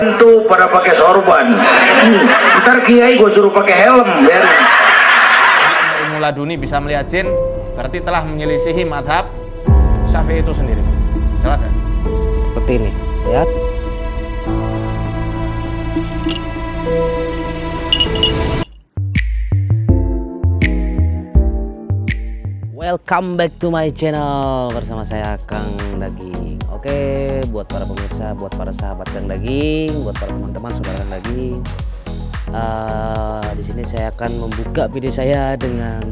Itu pada pakai sorban. Ntar kiai gue suruh pakai helm. Ilmu laduni bisa melihat jin, berarti telah menyelisihi madhab Syafi'i itu sendiri. Jelas ya? Seperti ini, lihat. Welcome back to my channel bersama saya Kang Daging. Oke, buat para pemirsa, buat para sahabat Kang Daging, buat para teman-teman saudara Kang Daging. Di sini saya akan membuka video saya dengan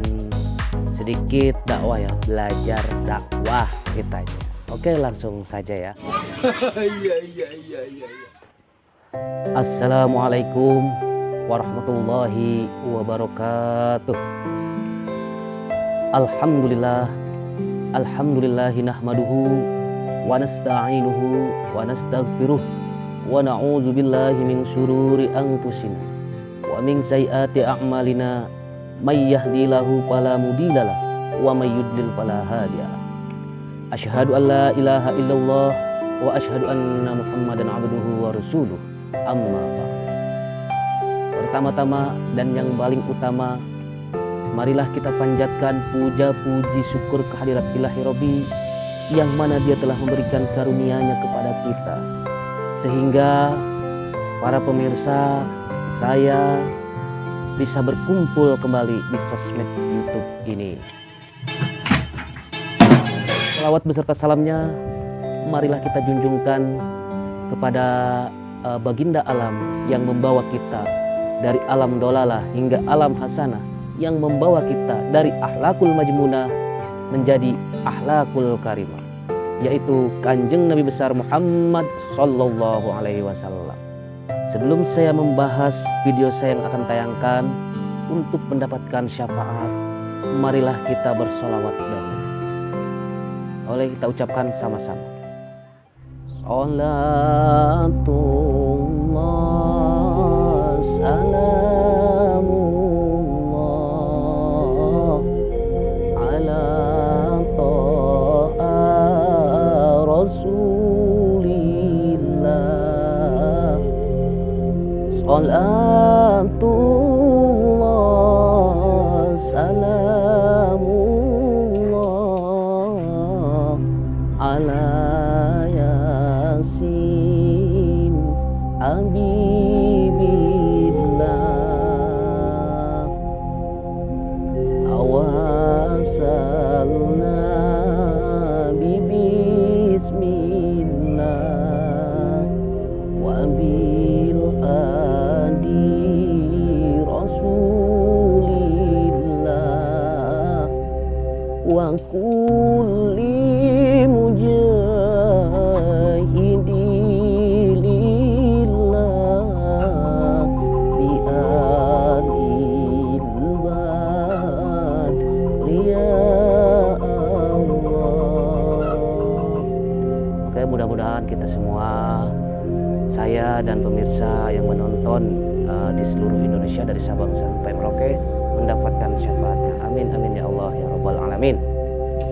sedikit dakwah ya, belajar dakwah ceritanya. Oke, langsung saja ya. Assalamualaikum warahmatullahi wabarakatuh. Alhamdulillahi nahmaduhu wa nasta'inuhu wa nastaghfiruh wa na'udzu billahi min syururi anfusina wa min sayyiati a'malina may yahdihillahu fala mudhillalah wa may yudlil fala hadiyalah. Asyhadu an la ilaha illallah wa asyhadu anna Muhammadan abduhu wa rasuluh. Amma ba'd. Pertama-tama dan yang paling utama, marilah kita panjatkan puja puji syukur kehadirat Ilahi Robbi yang mana dia telah memberikan karunia-Nya kepada kita, sehingga para pemirsa saya bisa berkumpul kembali di sosmed YouTube ini. Salawat beserta salamnya marilah kita junjungkan kepada baginda alam yang membawa kita dari alam dolalah hingga alam hasanah, yang membawa kita dari akhlakul majmunah menjadi akhlakul karimah, yaitu Kanjeng Nabi besar Muhammad Sallallahu Alaihi Wasallam. Sebelum saya membahas video saya yang akan tayangkan untuk mendapatkan syafaat, marilah kita bersolawat dahulu. Oleh kita ucapkan sama-sama. Salatullah salamullah ala ta'a rasulillah. Salatullah salamullah ala yasin habibillah. Tawassalna bibismillah wa bil adi rasulillah wa kulli mujahidi lillah bi alil badri ya Allah. Oke, mudah-mudahan kita semua, saya dan pemirsa yang menonton di seluruh Indonesia dari Sabang sampai Merauke mendapatkan syafaatnya. Amin amin ya Allah ya Rabbal alamin.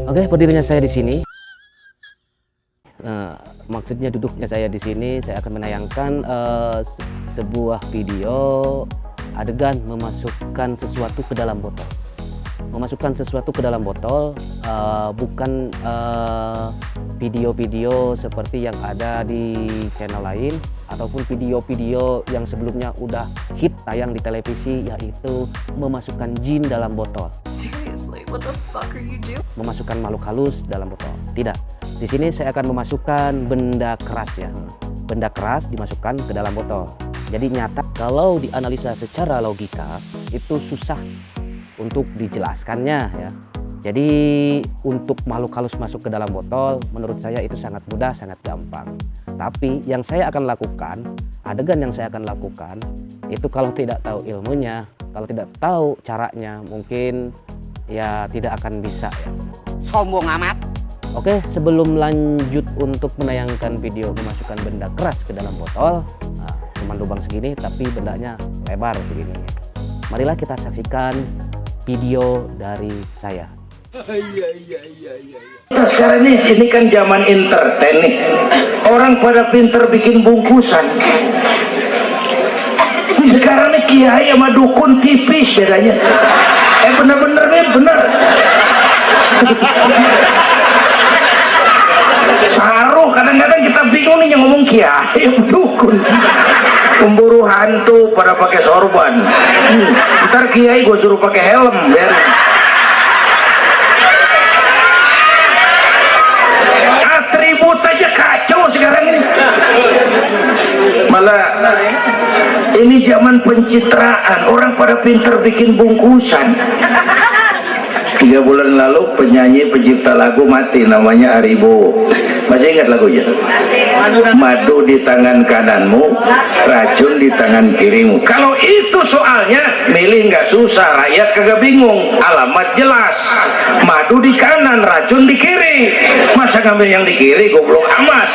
Oke, berdirinya saya di sini. Maksudnya duduknya saya di sini, saya akan menayangkan sebuah video adegan memasukkan sesuatu ke dalam botol. Memasukkan sesuatu ke dalam botol, bukan video-video seperti yang ada di channel lain ataupun video-video yang sebelumnya udah hit tayang di televisi, yaitu memasukkan jin dalam botol. Seriously, what the fuck are you doing? Memasukkan makhluk halus dalam botol. Tidak. Di sini saya akan memasukkan benda keras ya. Benda keras dimasukkan ke dalam botol. Jadi nyata kalau dianalisa secara logika itu susah untuk dijelaskannya ya. Jadi untuk makhluk halus masuk ke dalam botol, menurut saya itu sangat mudah, sangat gampang. Tapi yang saya akan lakukan, adegan yang saya akan lakukan, itu kalau tidak tahu ilmunya, kalau tidak tahu caranya, mungkin ya tidak akan bisa ya. Sombong amat. Oke, sebelum lanjut untuk menayangkan video memasukkan benda keras ke dalam botol, cuma lubang segini tapi bendanya lebar segini. Marilah kita saksikan video dari saya. Iya. Sekarang ini kan zaman entertain nih. Orang pada pinter bikin bungkusan. Ini sekarang nih kiai sama dukun tipis bedanya. Bener-bener nih, bener. Saruh, kadang-kadang kita bingung nih yang ngomong kiai sama dukun. Pemburu hantu pada pakai sorban. Ntar kiai gue suruh pakai helm biar. Atribut aja kacau sekarang ini. Malah ini zaman pencitraan, orang pada pinter bikin bungkusan. 3 bulan lalu penyanyi pencipta lagu mati, namanya Aribo. Masih ingat lagunya? Madu di tangan kananmu, racun di tangan kirimu. Kalau itu soalnya milih nggak susah, rakyat kagak bingung, alamat jelas. Madu di kanan, racun di kiri. Masa ngambil yang di kiri, goblok amat.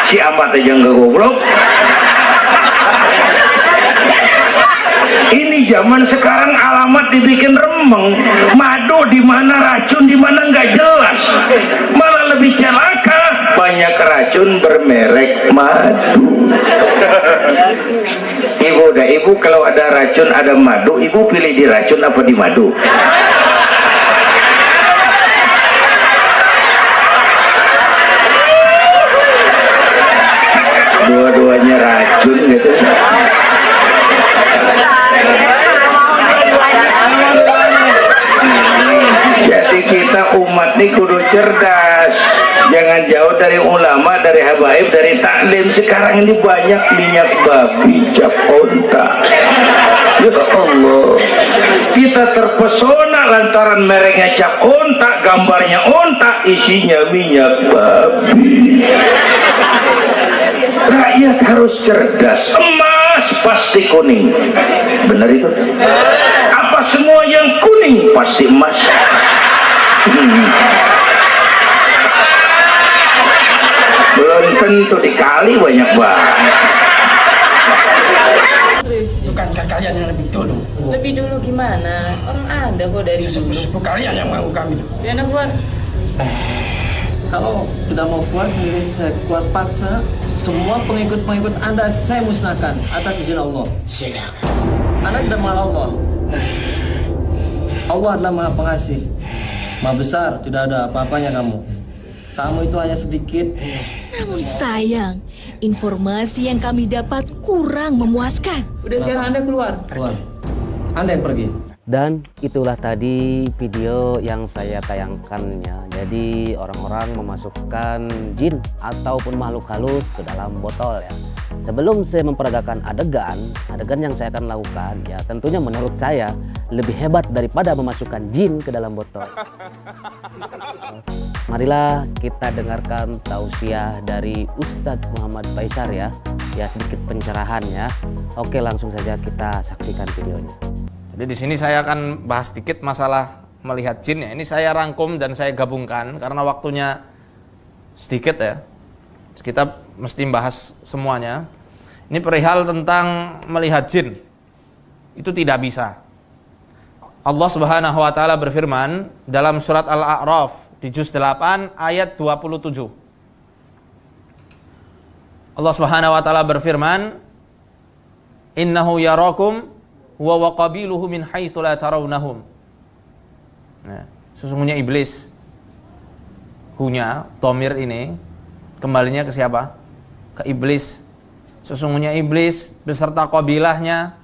Si amat aja nggak goblok. Ini zaman sekarang alamat dibikin remeng, madu di mana, racun di mana nggak jelas, malah lebih celaka, banyak racun bermerek madu. Ibu kalau ada racun ada madu, ibu pilih di racun apa di madu? Dua-duanya racun gitu. Jadi kita umat ini kudu cerdas, jangan jauh dari ulama, dari habaib, dari taklim. Sekarang ini banyak minyak babi, cap onta. Ya Allah, kita terpesona lantaran mereknya cap onta, gambarnya onta, isinya minyak babi. Rakyat harus cerdas. Emas pasti kuning, benar itu? Apa semua yang kuning pasti emas? Belum tentu, dikali banyak banget. Bukankah kalian yang lebih dulu? Lebih dulu gimana? Orang ada kok dari dulu. Sesepuh kalian yang mengganggu kami. Biar keluar. Kalau tidak mau keluar sendiri, saya kuat paksa semua pengikut-pengikut Anda saya musnahkan atas izin Allah. Silakan. Anda tidak mengenal Allah. Allah adalah Maha Pengasih, Maha Besar, tidak ada apa-apanya kamu. Kamu itu hanya sedikit. Namun sayang, informasi yang kami dapat kurang memuaskan. Udah sekarang Anda keluar. Keluar. Anda yang pergi. Dan itulah tadi video yang saya tayangkannya. Jadi orang-orang memasukkan jin ataupun makhluk halus ke dalam botol ya. Sebelum saya memperagakan adegan yang saya akan lakukan ya tentunya menurut saya lebih hebat daripada memasukkan jin ke dalam botol. Marilah kita dengarkan tausiah dari Ustadz Muhammad Faisal ya sedikit pencerahan ya. Oke, langsung saja kita saksikan videonya. Jadi di sini saya akan bahas sedikit masalah melihat jin ya. Ini saya rangkum dan saya gabungkan karena waktunya sedikit ya. Kita mesti bahas semuanya. Ini perihal tentang melihat jin. Itu tidak bisa. Allah Subhanahu wa taala berfirman dalam surat Al-A'raf di juz 8 ayat 27. Allah Subhanahu wa taala berfirman, "Innahu yarakum wa waqabiluhu min haitsu la tarawnahum." Nah, sesungguhnya iblis, hunya dhamir ini kembalinya ke siapa? Ke iblis. Sesungguhnya iblis beserta qabilahnya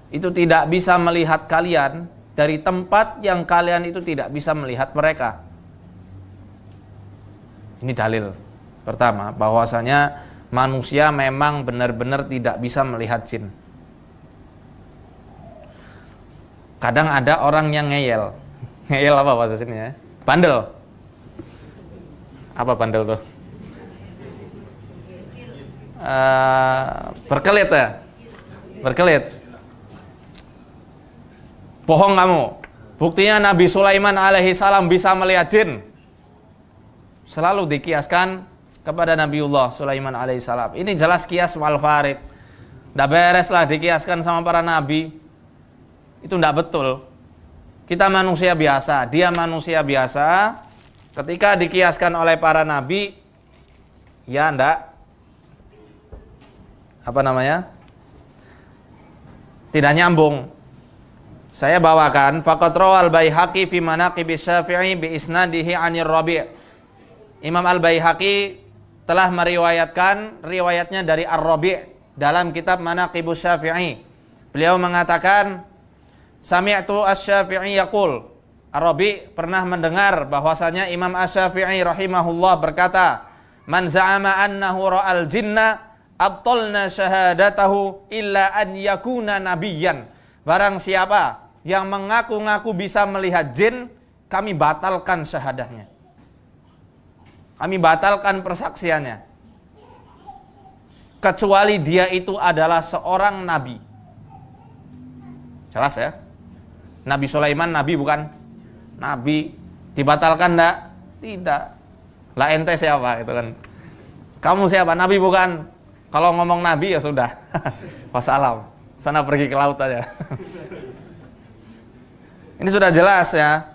itu tidak bisa melihat kalian dari tempat yang kalian itu tidak bisa melihat mereka. Ini dalil pertama bahwasanya manusia memang benar-benar tidak bisa melihat jin. Kadang ada orang yang ngeyel. Ngeyel apa bahasa sini ya? Bandel. Apa bandel tuh? Berkelit ya? Berkelit. Bohong kamu. Buktinya Nabi Sulaiman alaihi salam bisa melihat jin. Selalu dikiaskan kepada Nabiullah Sulaiman alaihi salam. Ini jelas kias wal farid. Nggak beres lah dikiaskan sama para nabi. Itu nggak betul. Kita manusia biasa, dia manusia biasa. ketika dikiaskan oleh para nabi, ya ndak, tidak nyambung. Saya bawakan faqad rawal Baihaqi fi manaqib Syafi'i bi isnadihi 'anir Rabi'. Imam Al-Baihaqi telah meriwayatkan riwayatnya dari Ar-Rabi' dalam kitab Manaqib Syafi'i. Beliau mengatakan sami'tu asy-Syafi'i yaqul. Ar-Rabi' pernah mendengar bahwasanya Imam Asy-Syafi'i rahimahullah berkata, "Man za'ama annahu ra'al jinna abtalna syahadatahu illa an yakuna nabiyyan." Barang siapa yang mengaku-ngaku bisa melihat jin, kami batalkan syahadahnya. Kami batalkan persaksiannya. Kecuali dia itu adalah seorang nabi. Jelas ya? Nabi Sulaiman nabi bukan? Nabi. Dibatalkan enggak? Tidak. Lah ente siapa itu kan? Kamu siapa? Nabi bukan? Kalau ngomong nabi ya sudah. Wassalam. Sana pergi ke laut aja. Ini sudah jelas ya.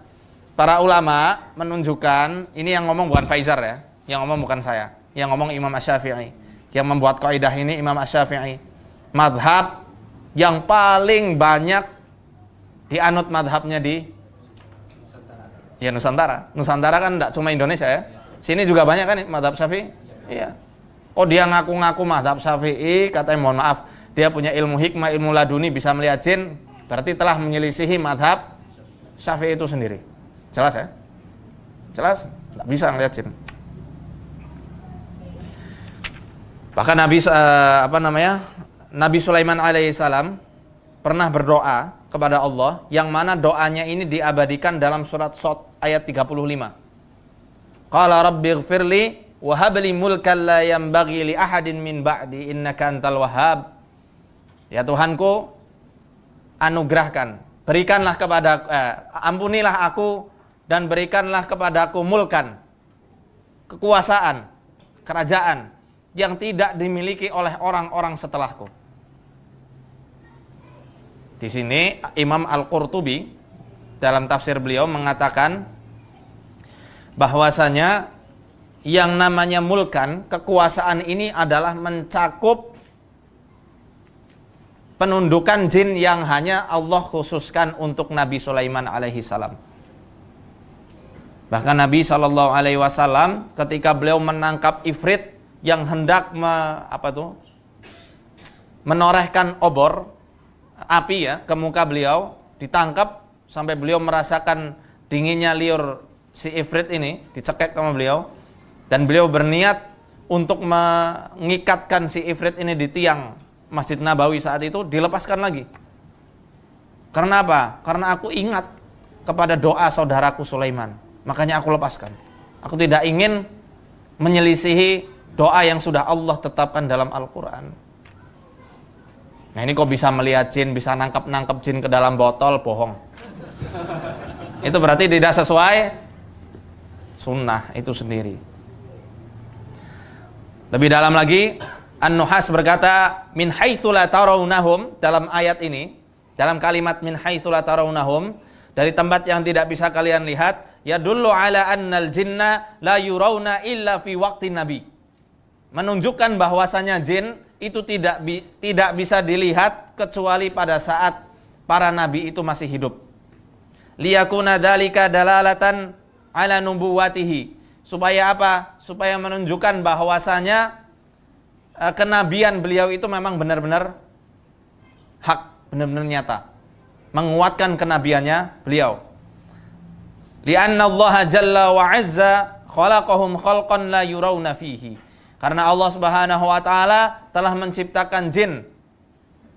Para ulama menunjukkan, ini yang ngomong bukan Faizar ya, yang ngomong bukan saya, yang ngomong Imam Asy-Syafi'i. Yang membuat kaidah ini Imam Asy-Syafi'i. Madhab yang paling banyak dianut madhabnya di Nusantara. Nusantara kan enggak cuma Indonesia ya. Sini juga banyak kan madhab Syafi'i. Iya. Oh dia ngaku-ngaku madhab Syafi'i, katanya mohon maaf, dia punya ilmu hikmah, ilmu laduni, bisa melihat jin, berarti telah menyelisihi madhab Syafi'i itu sendiri. Jelas ya? Jelas? Tidak bisa melihat jin. Bahkan Nabi Sulaiman alaihissalam pernah berdoa kepada Allah, yang mana doanya ini diabadikan dalam surat Shad ayat 35. Qala rabbighfirli wa habli mulkan la yanbaghi li ahadin min ba'di innaka antal wahhab. Ya Tuhanku, anugerahkan, berikanlah ampunilah aku dan berikanlah kepadaku mulkan, kekuasaan, kerajaan yang tidak dimiliki oleh orang-orang setelahku. Di sini Imam Al-Qurtubi dalam tafsir beliau mengatakan bahwasanya yang namanya mulkan, kekuasaan ini adalah mencakup penundukan jin yang hanya Allah khususkan untuk Nabi Sulaiman alaihi salam. Bahkan Nabi SAW ketika beliau menangkap ifrit yang hendak menorehkan obor api ya ke muka beliau, ditangkap sampai beliau merasakan dinginnya liur si ifrit ini, dicekek sama beliau, dan beliau berniat untuk mengikatkan si ifrit ini di tiang Masjid Nabawi saat itu, dilepaskan lagi. Karena apa? Karena aku ingat kepada doa saudaraku Sulaiman, makanya aku lepaskan. Aku tidak ingin menyelisihi doa yang sudah Allah tetapkan dalam Al-Quran. Nah ini kok bisa melihat jin, bisa nangkep jin ke dalam botol, bohong. Itu berarti tidak sesuai sunnah itu sendiri. Lebih dalam lagi, An-Nuhas berkata, min haitsu la tarawnahum, dalam ayat ini, dalam kalimat min haitsu la tarawnahum, dari tempat yang tidak bisa kalian lihat, yadullu ala annal jinna la yurawna illa fi waqti nabi. Menunjukkan bahwasanya jin itu tidak bisa dilihat kecuali pada saat para nabi itu masih hidup. Liyakuna dzalika dalalatan ala nubuwatihi. Supaya apa? Supaya menunjukkan bahwasanya kenabian beliau itu memang benar-benar hak, benar-benar nyata, menguatkan kenabiannya beliau. Li'anna Allah jalla wa azza khalaqahum khalqan la yurawna fihi. Karena Allah Subhanahu wa taala telah menciptakan jin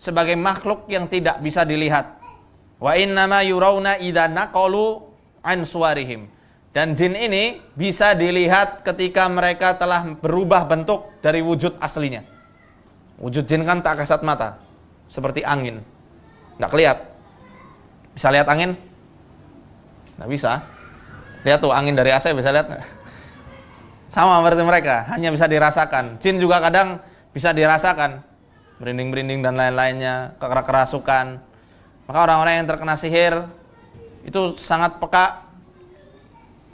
sebagai makhluk yang tidak bisa dilihat. Wa innama yurawna idza naqalu an suwarihim. Dan jin ini bisa dilihat ketika mereka telah berubah bentuk dari wujud aslinya. Wujud jin kan tak kasat mata, seperti angin, nggak kelihatan. Bisa lihat angin? Nggak bisa. Lihat tuh angin dari AC, bisa lihat nggak? Sama seperti mereka, hanya bisa dirasakan. Jin juga kadang bisa dirasakan, merinding-merinding dan lain-lainnya, kerasukan. Maka orang-orang yang terkena sihir itu sangat peka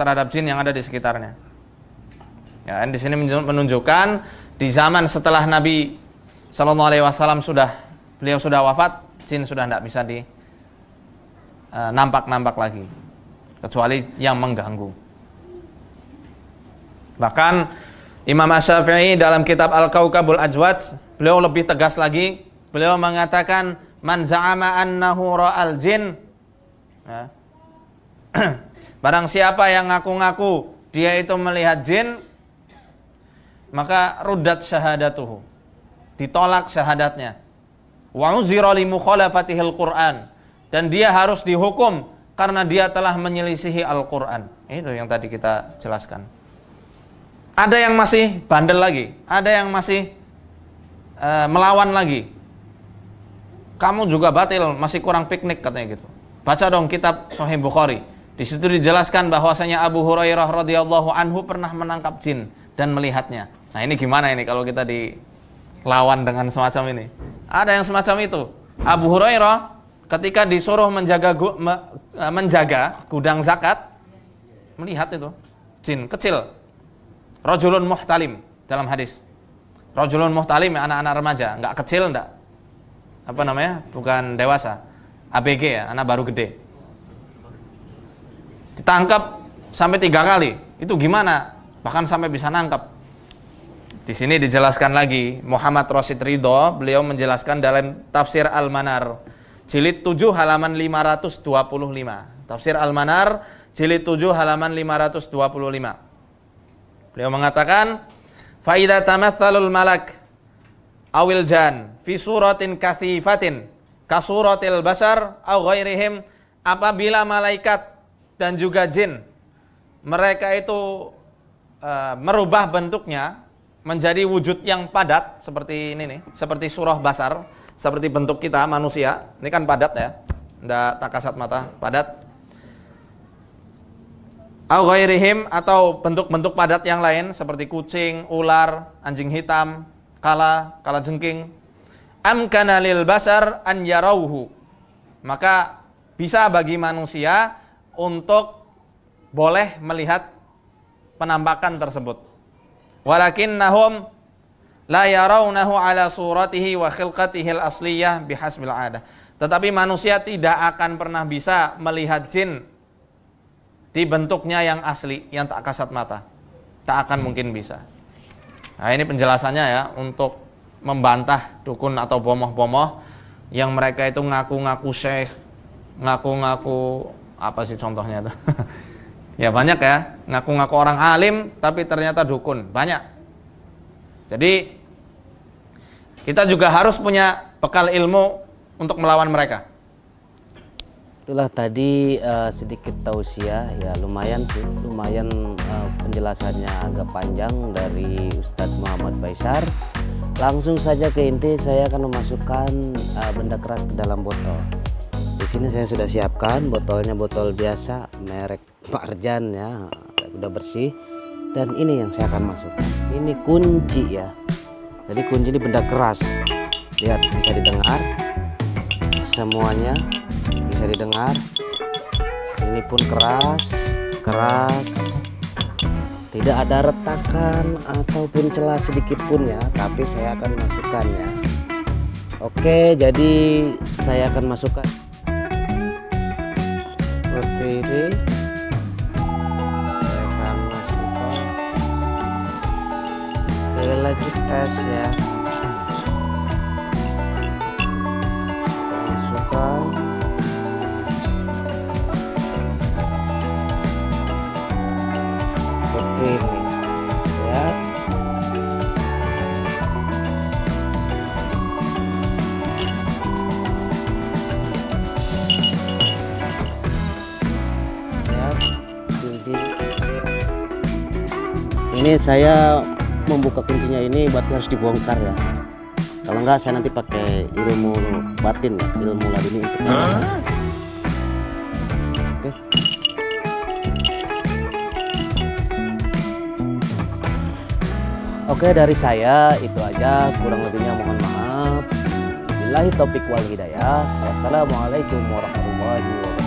terhadap jin yang ada di sekitarnya. Ya, di sini menunjukkan di zaman setelah Nabi Sallallahu Alaihi Wasallam beliau sudah wafat, jin sudah tidak bisa nampak lagi, kecuali yang mengganggu. Bahkan Imam Asy-Syafi'i dalam kitab Al-Kaukabul Ajwad, beliau lebih tegas lagi. Beliau mengatakan, man za'ama annahu ra'al jin, ya. Barang siapa yang ngaku-ngaku dia itu melihat jin, maka ruddat syahadatuhu, ditolak syahadatnya. Wa uzira li mukhalafatihil Qur'an, dan dia harus dihukum karena dia telah menyelisihi Al-Qur'an. Itu yang tadi kita jelaskan. Ada yang masih bandel lagi, ada yang masih melawan lagi. Kamu juga batil, masih kurang piknik katanya gitu. Baca dong kitab Sahih Bukhari. Di situ dijelaskan bahwasanya Abu Hurairah radhiyallahu anhu pernah menangkap jin dan melihatnya. Nah, ini gimana ini kalau kita dilawan dengan semacam ini? Ada yang semacam itu. Abu Hurairah ketika disuruh menjaga gudang zakat, melihat itu jin kecil. Rajulun muhtalim dalam hadis. Rajulun muhtalim, anak-anak remaja, enggak kecil, enggak apa namanya? Bukan dewasa. ABG ya, anak baru gede. Ditangkap sampai 3 kali. Itu gimana? Bahkan sampai bisa nangkap. Di sini dijelaskan lagi, Muhammad Rasyid Ridho, beliau menjelaskan dalam Tafsir Al-Manar jilid 7 halaman 525. Tafsir Al-Manar jilid 7 halaman 525. Beliau mengatakan, fa idza tamathalul malak awil jan fi suratin kathifatin ka suratil basar aw ghairihim, apabila malaikat dan juga jin mereka itu merubah bentuknya menjadi wujud yang padat seperti ini nih, seperti surah basar, seperti bentuk kita manusia. Ini kan padat ya, enggak tak kasat mata, padat. Au ghairihim, atau bentuk-bentuk padat yang lain seperti kucing, ular, anjing hitam, kala jengking. Amkana lil basar an yarauhu, maka bisa bagi manusia untuk boleh melihat penampakan tersebut. Walakinnahum la yarawnahu ala suratihi wa khilqatihi al-asliyah bihasbil 'adah. Tetapi manusia tidak akan pernah bisa melihat jin di bentuknya yang asli, yang tak kasat mata. Tak akan mungkin bisa. Nah, ini penjelasannya ya, untuk membantah dukun atau bomoh-bomoh yang mereka itu ngaku-ngaku syekh, ngaku-ngaku apa sih contohnya itu? Ya banyak ya, ngaku-ngaku orang alim tapi ternyata dukun, banyak. Jadi kita juga harus punya bekal ilmu untuk melawan mereka. Itulah tadi sedikit tausiah, ya lumayan penjelasannya agak panjang dari Ustadz Muhammad Faisar. Langsung saja ke inti, saya akan memasukkan benda keras ke dalam botol. Di sini saya sudah siapkan botolnya, botol biasa merek Marjan ya, udah bersih. Dan ini yang saya akan masukkan. Ini kunci ya. Jadi kunci ini benda keras. Lihat, bisa didengar semuanya. Bisa didengar, ini pun keras, tidak ada retakan ataupun celah sedikit pun ya, tapi saya akan masukkannya. Oke, jadi saya akan masukkan seperti ini. Saya akan masukkan, sekali lagi tes ya. Masukkan. Ini ya, ini saya membuka kuncinya ini berarti harus dibongkar ya. Kalau enggak saya nanti pakai ilmu batin ya, ilmu laduni untuk oke. Oke, dari saya itu aja, kurang lebihnya mohon maaf. Billahi taufik wal hidayah. Wassalamualaikum warahmatullahi wabarakatuh.